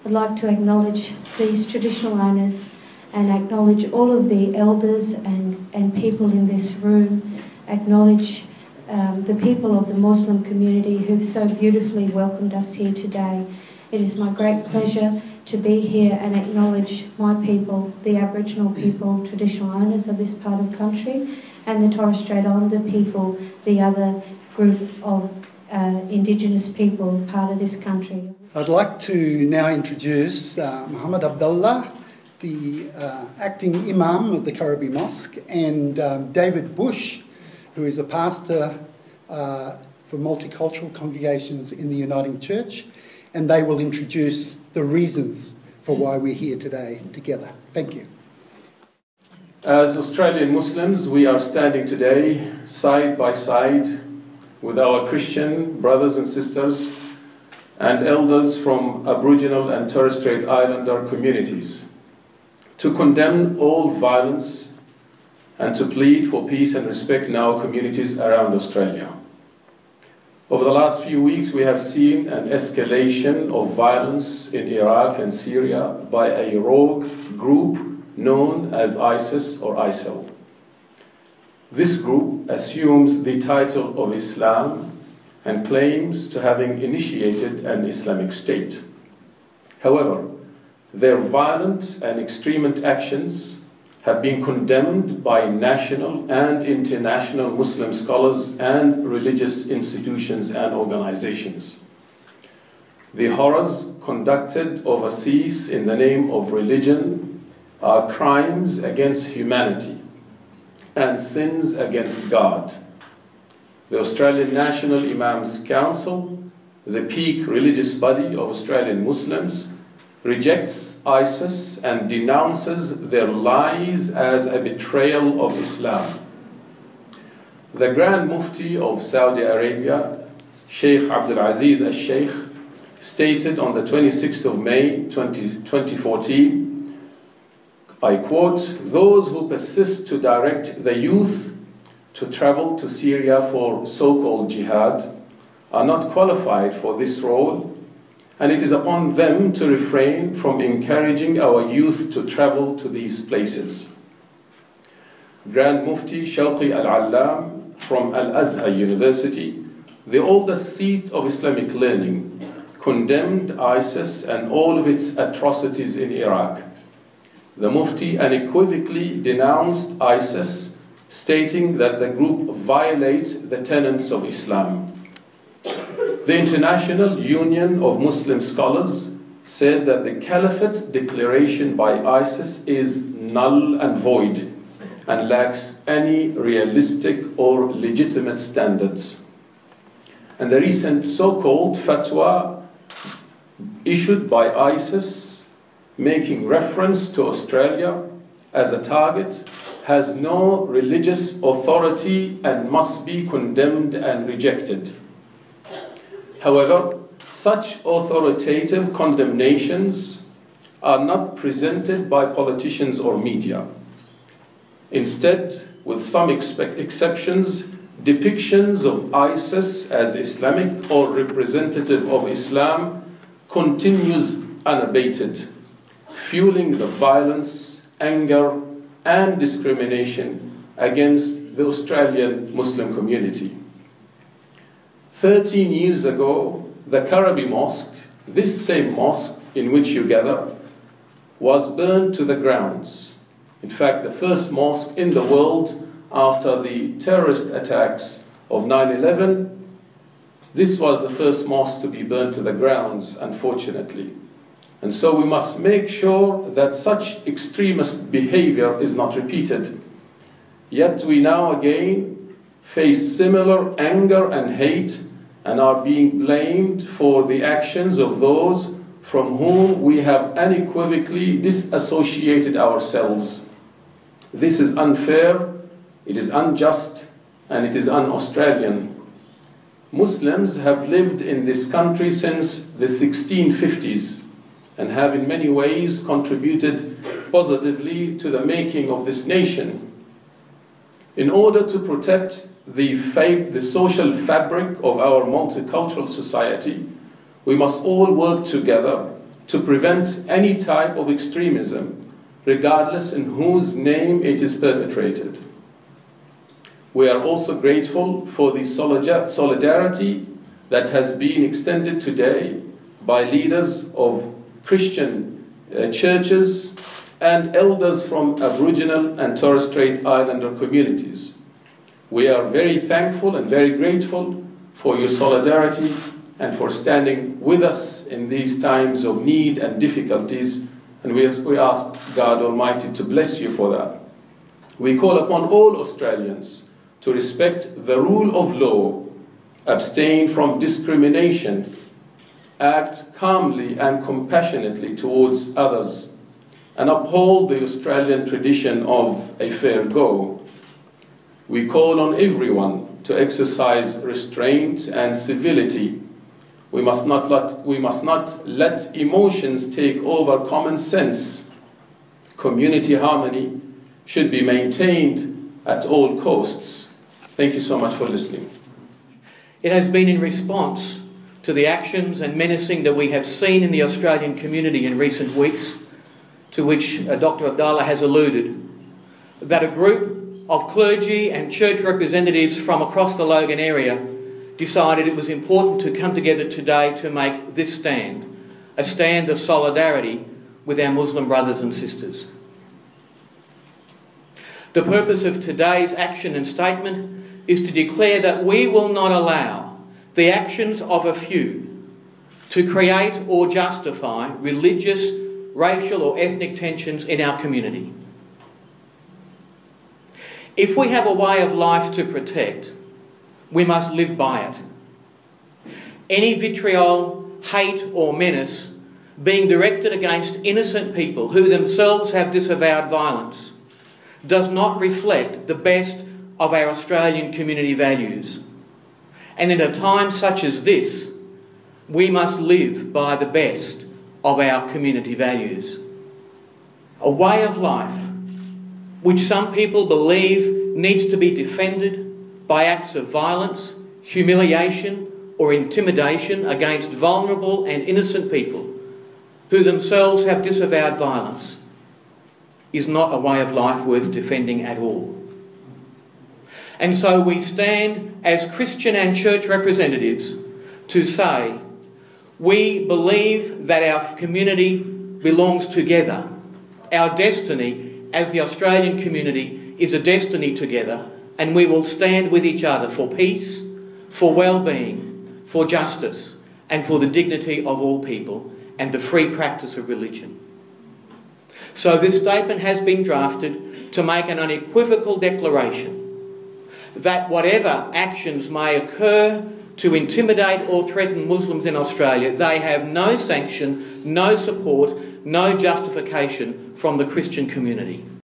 I'd like to acknowledge these traditional owners and acknowledge all of the elders and people in this room, acknowledge the people of the Muslim community who've so beautifully welcomed us here today. It is my great pleasure to be here and acknowledge my people, the Aboriginal people, traditional owners of this part of the country, and the Torres Strait Islander people, the other group of Indigenous people, part of this country. I'd like to now introduce Mohamed Abdalla, the acting Imam of the Kuraby Mosque, and David Bush, who is a pastor for multicultural congregations in the Uniting Church, and they will introduce the reasons for why we're here today together. Thank you. As Australian Muslims, we are standing today side by side with our Christian brothers and sisters and elders from Aboriginal and Torres Strait Islander communities to condemn all violence and to plead for peace and respect in our communities around Australia. Over the last few weeks, we have seen an escalation of violence in Iraq and Syria by a rogue group known as ISIS or ISIL. This group assumes the title of Islam and claims to having initiated an Islamic State. However, their violent and extreme actions have been condemned by national and international Muslim scholars and religious institutions and organizations. The horrors conducted overseas in the name of religion are crimes against humanity and sins against God. The Australian National Imams Council, the peak religious body of Australian Muslims, rejects ISIS and denounces their lies as a betrayal of Islam. The Grand Mufti of Saudi Arabia, Sheikh Abdul Aziz al-Sheikh, stated on the 26th of May 2014, I quote, "Those who persist to direct the youth to travel to Syria for so-called jihad are not qualified for this role, and it is upon them to refrain from encouraging our youth to travel to these places." Grand Mufti Shawqi Al-Allam from Al-Azhar University, the oldest seat of Islamic learning, condemned ISIS and all of its atrocities in Iraq. The Mufti unequivocally denounced ISIS, stating that the group violates the tenets of Islam. The International Union of Muslim Scholars said that the Caliphate declaration by ISIS is null and void and lacks any realistic or legitimate standards. And the recent so-called fatwa issued by ISIS, making reference to Australia as a target, has no religious authority and must be condemned and rejected. However, such authoritative condemnations are not presented by politicians or media. Instead, with some exceptions, depictions of ISIS as Islamic or representative of Islam continues unabated, fueling the violence, anger, and discrimination against the Australian Muslim community. 13 years ago, the Kuraby Mosque, this same mosque in which you gather, was burned to the grounds. In fact, the first mosque in the world after the terrorist attacks of 9/11, this was the first mosque to be burned to the grounds, unfortunately. And so we must make sure that such extremist behavior is not repeated. Yet we now again face similar anger and hate and are being blamed for the actions of those from whom we have unequivocally disassociated ourselves. This is unfair, it is unjust, and it is un-Australian. Muslims have lived in this country since the 1650s and have in many ways contributed positively to the making of this nation. In order to protect the social fabric of our multicultural society, we must all work together to prevent any type of extremism, regardless in whose name it is perpetrated. We are also grateful for the solidarity that has been extended today by leaders of Christian churches and elders from Aboriginal and Torres Strait Islander communities. We are very thankful and very grateful for your solidarity and for standing with us in these times of need and difficulties, and we ask God Almighty to bless you for that. We call upon all Australians to respect the rule of law, abstain from discrimination, act calmly and compassionately towards others, and uphold the Australian tradition of a fair go. We call on everyone to exercise restraint and civility. We must not let emotions take over common sense. Community harmony should be maintained at all costs. Thank you so much for listening. It has been in response to the actions and menacing that we have seen in the Australian community in recent weeks, to which Dr Abdalla has alluded, that a group of clergy and church representatives from across the Logan area decided it was important to come together today to make this stand, a stand of solidarity with our Muslim brothers and sisters. The purpose of today's action and statement is to declare that we will not allow the actions of a few to create or justify religious, racial or ethnic tensions in our community. If we have a way of life to protect, we must live by it. Any vitriol, hate or menace being directed against innocent people who themselves have disavowed violence does not reflect the best of our Australian community values. And in a time such as this, we must live by the best of our community values. A way of life which some people believe needs to be defended by acts of violence, humiliation or intimidation against vulnerable and innocent people who themselves have disavowed violence is not a way of life worth defending at all. And so we stand as Christian and church representatives to say we believe that our community belongs together. Our destiny as the Australian community is a destiny together, and we will stand with each other for peace, for well-being, for justice, and for the dignity of all people and the free practice of religion. So this statement has been drafted to make an unequivocal declaration that whatever actions may occur to intimidate or threaten Muslims in Australia, they have no sanction, no support, no justification from the Christian community.